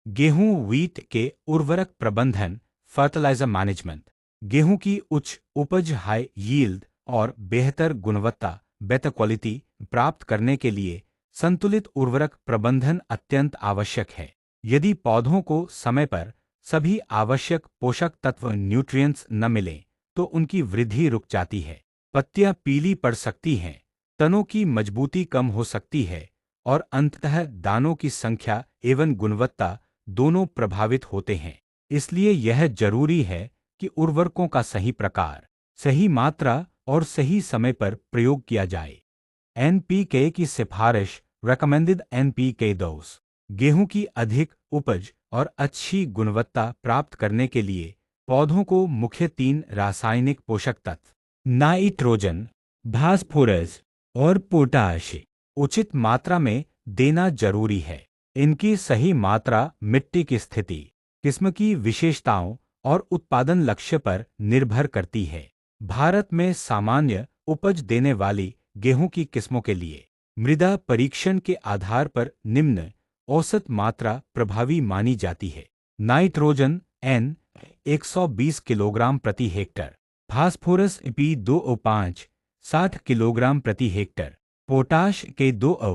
गेहूं व्हीट के उर्वरक प्रबंधन फर्टिलाइजर मैनेजमेंट। गेहूं की उच्च उपज हाई यील्ड और बेहतर गुणवत्ता बेटर क्वालिटी प्राप्त करने के लिए संतुलित उर्वरक प्रबंधन अत्यंत आवश्यक है। यदि पौधों को समय पर सभी आवश्यक पोषक तत्व न्यूट्रिएंट्स न मिलें तो उनकी वृद्धि रुक जाती है, पत्तियां पीली पड़ सकती हैं, तनों की मजबूती कम हो सकती है और अंततः दानों की संख्या एवं गुणवत्ता दोनों प्रभावित होते हैं। इसलिए यह जरूरी है कि उर्वरकों का सही प्रकार, सही मात्रा और सही समय पर प्रयोग किया जाए। एनपीके की सिफारिश रेकमेंडेड एनपीके डोज। गेहूं की अधिक उपज और अच्छी गुणवत्ता प्राप्त करने के लिए पौधों को मुख्य 3 रासायनिक पोषक तत्व नाइट्रोजन, फास्फोरस और पोटाश उचित मात्रा में देना जरूरी है। इनकी सही मात्रा मिट्टी की स्थिति, किस्म की विशेषताओं और उत्पादन लक्ष्य पर निर्भर करती है। भारत में सामान्य उपज देने वाली गेहूं की किस्मों के लिए मृदा परीक्षण के आधार पर निम्न औसत मात्रा प्रभावी मानी जाती है। नाइट्रोजन N 120 किलोग्राम प्रति हेक्टर, फास्फोरस P2O5 60 किलोग्राम प्रति हेक्टर, पोटाश के 2O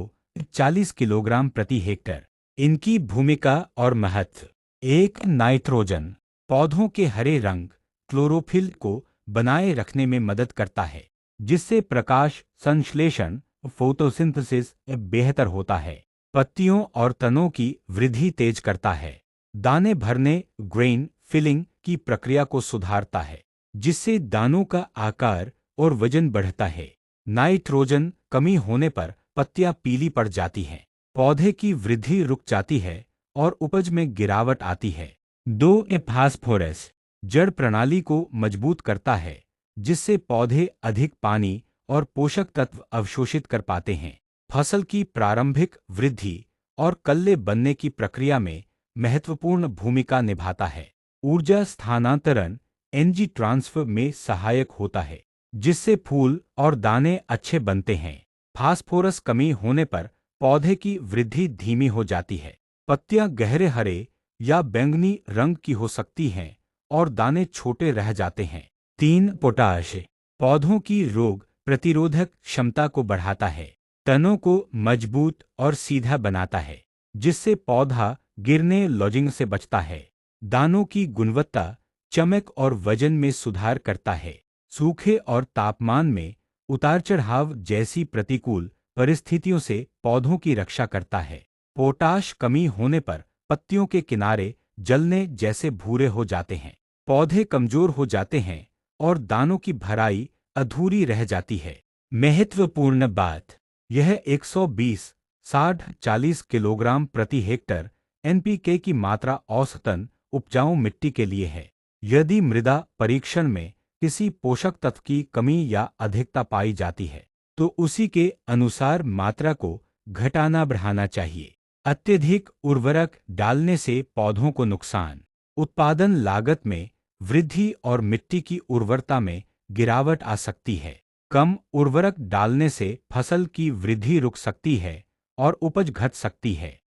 40 किलोग्राम प्रति हेक्टर। इनकी भूमिका और महत्व। 1. नाइट्रोजन पौधों के हरे रंग क्लोरोफिल को बनाए रखने में मदद करता है, जिससे प्रकाश संश्लेषण फोटोसिंथेसिस बेहतर होता है। पत्तियों और तनों की वृद्धि तेज करता है। दाने भरने ग्रेन फिलिंग की प्रक्रिया को सुधारता है, जिससे दानों का आकार और वजन बढ़ता है। नाइट्रोजन कमी होने पर पत्तियां पीली पड़ जाती हैं, पौधे की वृद्धि रुक जाती है और उपज में गिरावट आती है। 2. फास्फोरस जड़ प्रणाली को मजबूत करता है, जिससे पौधे अधिक पानी और पोषक तत्व अवशोषित कर पाते हैं। फसल की प्रारंभिक वृद्धि और कल्ले बनने की प्रक्रिया में महत्वपूर्ण भूमिका निभाता है। ऊर्जा स्थानांतरण एनर्जी ट्रांसफर में सहायक होता है, जिससे फूल और दाने अच्छे बनते हैं। फास्फोरस कमी होने पर पौधे की वृद्धि धीमी हो जाती है, पत्तियां गहरे हरे या बैंगनी रंग की हो सकती हैं और दाने छोटे रह जाते हैं। 3. पोटाश पौधों की रोग प्रतिरोधक क्षमता को बढ़ाता है, तनों को मजबूत और सीधा बनाता है, जिससे पौधा गिरने लॉजिंग से बचता है। दानों की गुणवत्ता, चमक और वजन में सुधार करता है। सूखे और तापमान में उतार चढ़ाव जैसी प्रतिकूल परिस्थितियों से पौधों की रक्षा करता है। पोटाश कमी होने पर पत्तियों के किनारे जलने जैसे भूरे हो जाते हैं, पौधे कमजोर हो जाते हैं और दानों की भराई अधूरी रह जाती है। महत्वपूर्ण बात यह 120 60-40 किलोग्राम प्रति हेक्टर एनपीके की मात्रा औसतन उपजाऊ मिट्टी के लिए है। यदि मृदा परीक्षण में किसी पोषक तत्व की कमी या अधिकता पाई जाती है तो उसी के अनुसार मात्रा को घटाना बढ़ाना चाहिए। अत्यधिक उर्वरक डालने से पौधों को नुकसान, उत्पादन लागत में वृद्धि और मिट्टी की उर्वरता में गिरावट आ सकती है। कम उर्वरक डालने से फसल की वृद्धि रुक सकती है और उपज घट सकती है।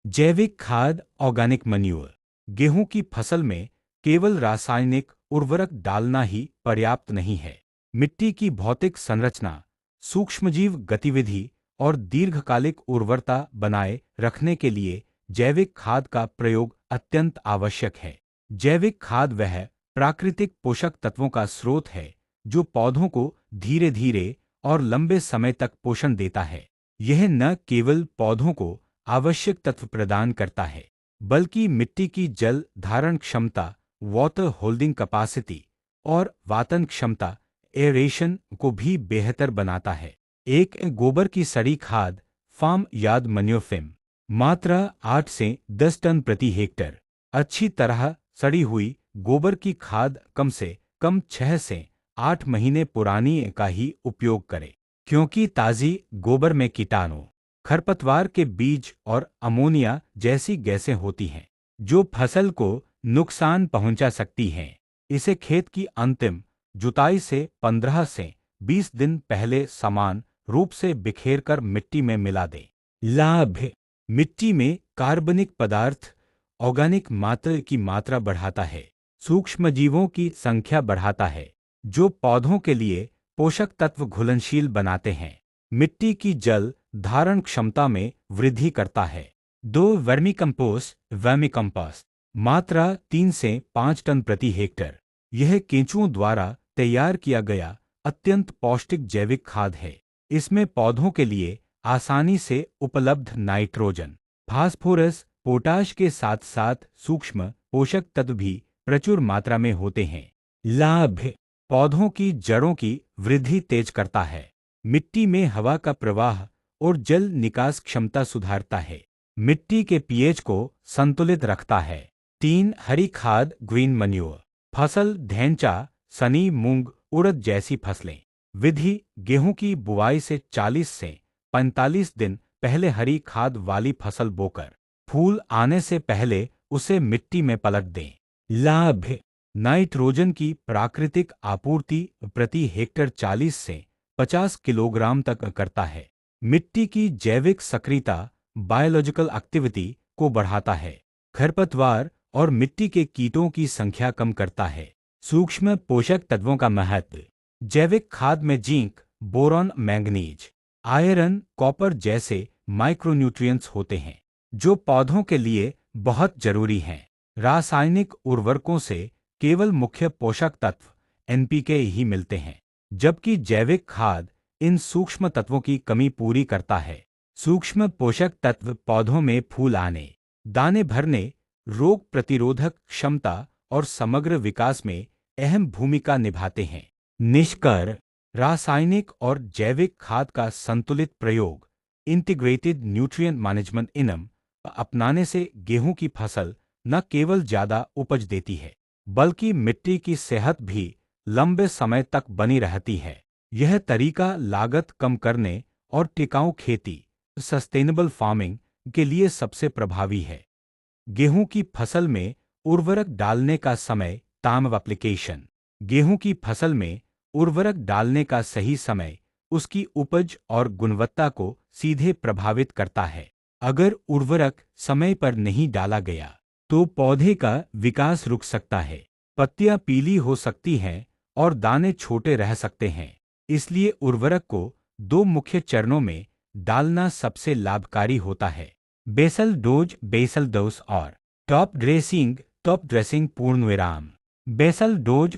जैविक खाद ऑर्गेनिक मैन्योर गेहूं की फसल में केवल रासायनिक उर्वरक डालना ही पर्याप्त नहीं है। मिट्टी की भौतिक संरचना, सूक्ष्मजीव गतिविधि और दीर्घकालिक उर्वरता बनाए रखने के लिए जैविक खाद का प्रयोग अत्यंत आवश्यक है। जैविक खाद वह प्राकृतिक पोषक तत्वों का स्रोत है जो पौधों को धीरे धीरे और लंबे समय तक पोषण देता है। यह न केवल पौधों को आवश्यक तत्व प्रदान करता है, बल्कि मिट्टी की जल धारण क्षमता वाटर होल्डिंग कैपेसिटी और वातन क्षमता एरेशन को भी बेहतर बनाता है। एक गोबर की सड़ी खाद फार्म यार्ड मैन्योर मात्रा 8 से 10 टन प्रति हेक्टर। अच्छी तरह सड़ी हुई गोबर की खाद कम से कम 6 से 8 महीने पुरानी का ही उपयोग करें, क्योंकि ताज़ी गोबर में कीटाणु, खरपतवार के बीज और अमोनिया जैसी गैसें होती हैं जो फसल को नुकसान पहुंचा सकती हैं। इसे खेत की अंतिम जुताई से 15 से 20 दिन पहले समान रूप से बिखेरकर मिट्टी में मिला दें। लाभ: मिट्टी में कार्बनिक पदार्थ ऑर्गेनिक मात्रा की मात्रा बढ़ाता है, सूक्ष्मजीवों की संख्या बढ़ाता है, जो पौधों के लिए पोषक तत्व घुलनशील बनाते हैं, मिट्टी की जल धारण क्षमता में वृद्धि करता है। 2 वर्मी कंपोस्ट मात्रा 3 से 5 टन प्रति हेक्टेयर। यह केंचुओं द्वारा तैयार किया गया अत्यंत पौष्टिक जैविक खाद है। इसमें पौधों के लिए आसानी से उपलब्ध नाइट्रोजन, फास्फोरस, पोटाश के साथ साथ सूक्ष्म पोषक तत्व भी प्रचुर मात्रा में होते हैं। लाभ: पौधों की जड़ों की वृद्धि तेज करता है, मिट्टी में हवा का प्रवाह और जल निकास क्षमता सुधारता है, मिट्टी के पीएच को संतुलित रखता है। 3 हरी खाद ग्रीन मैन्योर, फसल ढैंचा, सनी, मूंग, उड़द जैसी फसलें। विधि: गेहूं की बुआई से 40 से 45 दिन पहले हरी खाद वाली फसल बोकर फूल आने से पहले उसे मिट्टी में पलट दें। लाभ: नाइट्रोजन की प्राकृतिक आपूर्ति प्रति हेक्टेयर 40 से 50 किलोग्राम तक करता है, मिट्टी की जैविक सक्रियता बायोलॉजिकल एक्टिविटी को बढ़ाता है, खरपतवार और मिट्टी के कीटों की संख्या कम करता है। सूक्ष्म पोषक तत्वों का महत्व: जैविक खाद में zinc, boron, manganese, iron, copper जैसे माइक्रोन्यूट्रिएंट्स होते हैं, जो पौधों के लिए बहुत जरूरी हैं। रासायनिक उर्वरकों से केवल मुख्य पोषक तत्व एनपीके ही मिलते हैं, जबकि जैविक खाद इन सूक्ष्म तत्वों की कमी पूरी करता है। सूक्ष्म पोषक तत्व पौधों में फूल आने, दाने भरने, रोग प्रतिरोधक क्षमता और समग्र विकास में अहम भूमिका निभाते हैं। निष्कर्ष: रासायनिक और जैविक खाद का संतुलित प्रयोग, इंटीग्रेटेड न्यूट्रिएंट मैनेजमेंट इनम अपनाने से गेहूं की फसल न केवल ज्यादा उपज देती है, बल्कि मिट्टी की सेहत भी लंबे समय तक बनी रहती है। यह तरीका लागत कम करने और टिकाऊ खेती सस्टेनेबल फार्मिंग के लिए सबसे प्रभावी है। गेहूं की फसल में उर्वरक डालने का समय, टाइम एप्लीकेशन। गेहूं की फसल में उर्वरक डालने का सही समय उसकी उपज और गुणवत्ता को सीधे प्रभावित करता है। अगर उर्वरक समय पर नहीं डाला गया तो पौधे का विकास रुक सकता है, पत्तियां पीली हो सकती हैं और दाने छोटे रह सकते हैं। इसलिए उर्वरक को 2 मुख्य चरणों में डालना सबसे लाभकारी होता है: बेसल डोज और टॉप ड्रेसिंग पूर्णविराम। बेसल डोज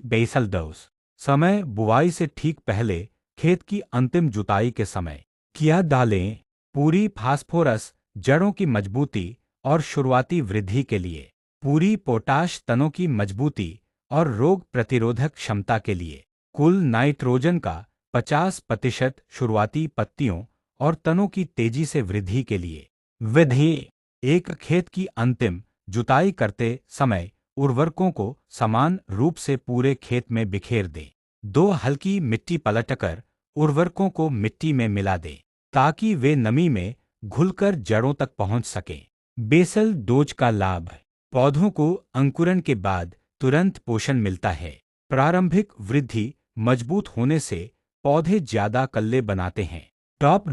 समय: बुआई से ठीक पहले खेत की अंतिम जुताई के समय। क्या डालें? पूरी फास्फोरस जड़ों की मजबूती और शुरुआती वृद्धि के लिए, पूरी पोटाश तनों की मजबूती और रोग प्रतिरोधक क्षमता के लिए, कुल नाइट्रोजन का 50% शुरुआती पत्तियों और तनों की तेजी से वृद्धि के लिए। विधि: एक खेत की अंतिम जुताई करते समय उर्वरकों को समान रूप से पूरे खेत में बिखेर दें। 2 हल्की मिट्टी पलटकर उर्वरकों को मिट्टी में मिला दें ताकि वे नमी में घुलकर जड़ों तक पहुंच सकें। बेसल डोज का लाभ: पौधों को अंकुरण के बाद तुरंत पोषण मिलता है। प्रारंभिक वृद्धि मजबूत होने से पौधे ज्यादा कल्ले बनाते हैं। टॉप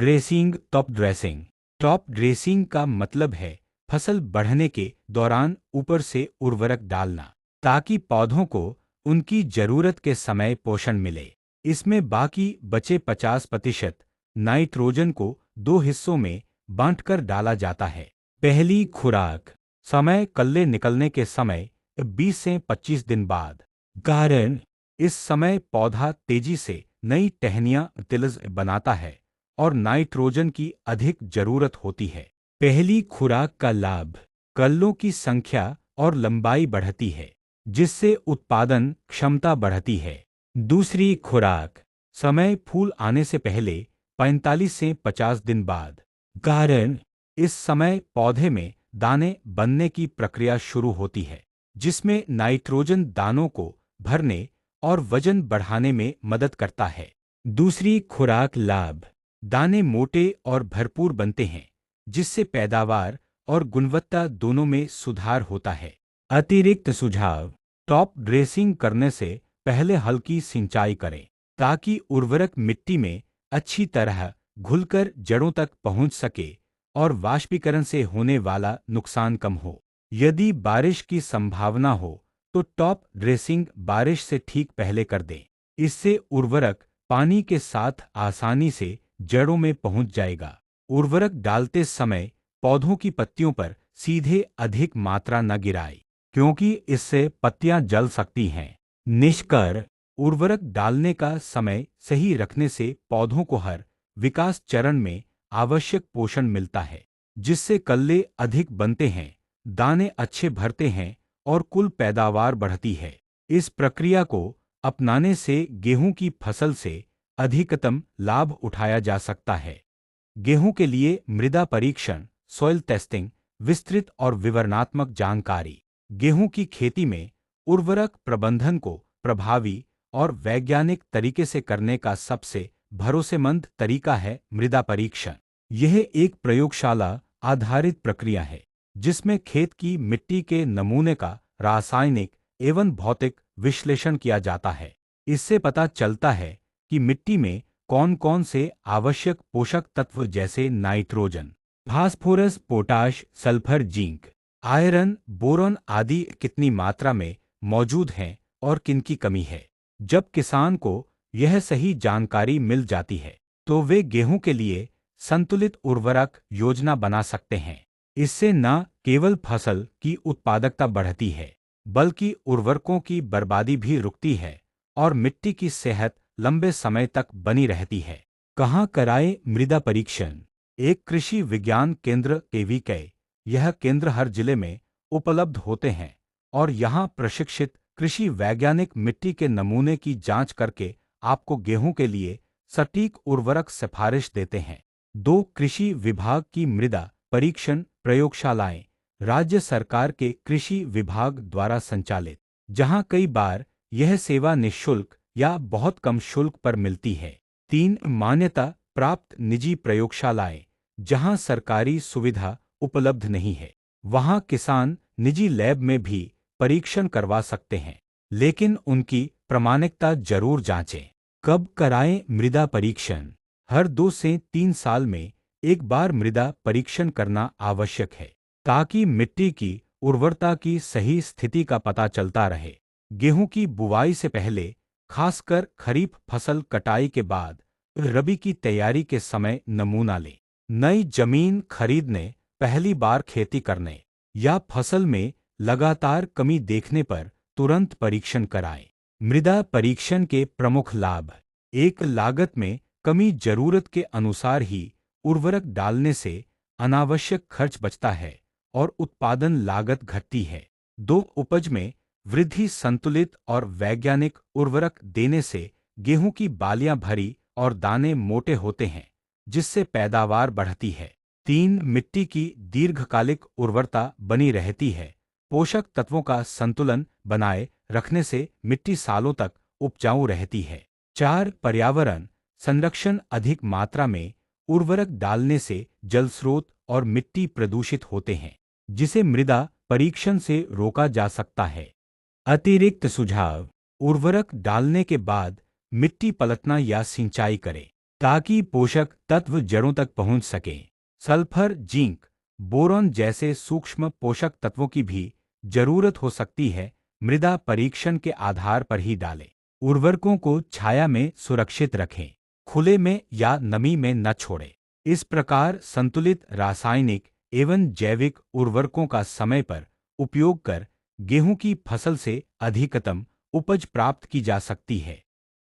ड्रेसिंग का मतलब है फसल बढ़ने के दौरान ऊपर से उर्वरक डालना ताकि पौधों को उनकी जरूरत के समय पोषण मिले। इसमें बाकी बचे 50% नाइट्रोजन को 2 हिस्सों में बांटकर डाला जाता है। पहली खुराक समय: कल्ले निकलने के समय 20 से 25 दिन बाद। कारण: इस समय पौधा तेजी से नई टहनियां तिलज बनाता है और नाइट्रोजन की अधिक जरूरत होती है। पहली खुराक का लाभ: कल्लों की संख्या और लंबाई बढ़ती है, जिससे उत्पादन क्षमता बढ़ती है। दूसरी खुराक समय: फूल आने से पहले 45 से 50 दिन बाद। कारण: इस समय पौधे में दाने बनने की प्रक्रिया शुरू होती है, जिसमें नाइट्रोजन दानों को भरने और वजन बढ़ाने में मदद करता है। दूसरी खुराक लाभ: दाने मोटे और भरपूर बनते हैं, जिससे पैदावार और गुणवत्ता दोनों में सुधार होता है। अतिरिक्त सुझाव: टॉप ड्रेसिंग करने से पहले हल्की सिंचाई करें ताकि उर्वरक मिट्टी में अच्छी तरह घुलकर जड़ों तक पहुंच सके और वाष्पीकरण से होने वाला नुकसान कम हो। यदि बारिश की संभावना हो तो टॉप ड्रेसिंग बारिश से ठीक पहले कर दें। इससे उर्वरक पानी के साथ आसानी से जड़ों में पहुंच जाएगा। उर्वरक डालते समय पौधों की पत्तियों पर सीधे अधिक मात्रा न गिराएं, क्योंकि इससे पत्तियां जल सकती हैं। निष्कर्ष, उर्वरक डालने का समय सही रखने से पौधों को हर विकास चरण में आवश्यक पोषण मिलता है, जिससे कल्ले अधिक बनते हैं, दाने अच्छे भरते हैं और कुल पैदावार बढ़ती है। इस प्रक्रिया को अपनाने से गेहूं की फसल से अधिकतम लाभ उठाया जा सकता है। गेहूं के लिए मृदा परीक्षण, सॉइल टेस्टिंग, विस्तृत और विवरणात्मक जानकारी। गेहूं की खेती में उर्वरक प्रबंधन को प्रभावी और वैज्ञानिक तरीके से करने का सबसे भरोसेमंद तरीका है मृदा परीक्षण। यह एक प्रयोगशाला आधारित प्रक्रिया है जिसमें खेत की मिट्टी के नमूने का रासायनिक एवं भौतिक विश्लेषण किया जाता है। इससे पता चलता है कि मिट्टी में कौन कौन से आवश्यक पोषक तत्व जैसे nitrogen, phosphorus, potash, sulphur, zinc, iron, boron आदि कितनी मात्रा में मौजूद हैं और किनकी कमी है। जब किसान को यह सही जानकारी मिल जाती है तो वे गेहूं के लिए संतुलित उर्वरक योजना बना सकते हैं। इससे न केवल फसल की उत्पादकता बढ़ती है, बल्कि उर्वरकों की बर्बादी भी रुकती है और मिट्टी की सेहत लंबे समय तक बनी रहती है। कहाँ कराएं मृदा परीक्षण? एक कृषि विज्ञान केंद्र KVK। यह केंद्र हर जिले में उपलब्ध होते हैं और यहाँ प्रशिक्षित कृषि वैज्ञानिक मिट्टी के नमूने की जांच करके आपको गेहूं के लिए सटीक उर्वरक सिफारिश देते हैं। 2 कृषि विभाग की मृदा परीक्षण प्रयोगशालाएं राज्य सरकार के कृषि विभाग द्वारा संचालित, जहां कई बार यह सेवा निःशुल्क या बहुत कम शुल्क पर मिलती है। 3 मान्यता प्राप्त निजी प्रयोगशालाएं, जहां सरकारी सुविधा उपलब्ध नहीं है, वहां किसान निजी लैब में भी परीक्षण करवा सकते हैं, लेकिन उनकी प्रामाणिकता जरूर जांचें। कब कराएं मृदा परीक्षण? हर 2 से 3 साल में एक बार मृदा परीक्षण करना आवश्यक है, ताकि मिट्टी की उर्वरता की सही स्थिति का पता चलता रहे। गेहूं की बुवाई से पहले, खासकर खरीफ फसल कटाई के बाद, रबी की तैयारी के समय नमूना लें। नई जमीन खरीदने, पहली बार खेती करने या फसल में लगातार कमी देखने पर तुरंत परीक्षण कराएं। मृदा परीक्षण के प्रमुख लाभ: एक, लागत में कमी, जरूरत के अनुसार ही उर्वरक डालने से अनावश्यक खर्च बचता है और उत्पादन लागत घटती है। 2, उपज में वृद्धि, संतुलित और वैज्ञानिक उर्वरक देने से गेहूं की बालियां भरी और दाने मोटे होते हैं, जिससे पैदावार बढ़ती है। 3, मिट्टी की दीर्घकालिक उर्वरता बनी रहती है। पोषक तत्वों का संतुलन बनाए रखने से मिट्टी सालों तक उपजाऊ रहती है। 4, पर्यावरण संरक्षण, अधिक मात्रा में उर्वरक डालने से जल स्रोत और मिट्टी प्रदूषित होते हैं, जिसे मृदा परीक्षण से रोका जा सकता है। अतिरिक्त सुझाव: उर्वरक डालने के बाद मिट्टी पलटना या सिंचाई करें, ताकि पोषक तत्व जड़ों तक पहुंच सकें। सल्फर, जिंक, बोरॉन जैसे सूक्ष्म पोषक तत्वों की भी जरूरत हो सकती है। मृदा परीक्षण के आधार पर ही डालें। उर्वरकों को छाया में सुरक्षित रखें, खुले में या नमी में न छोड़ें। इस प्रकार संतुलित रासायनिक एवं जैविक उर्वरकों का समय पर उपयोग कर गेहूं की फसल से अधिकतम उपज प्राप्त की जा सकती है।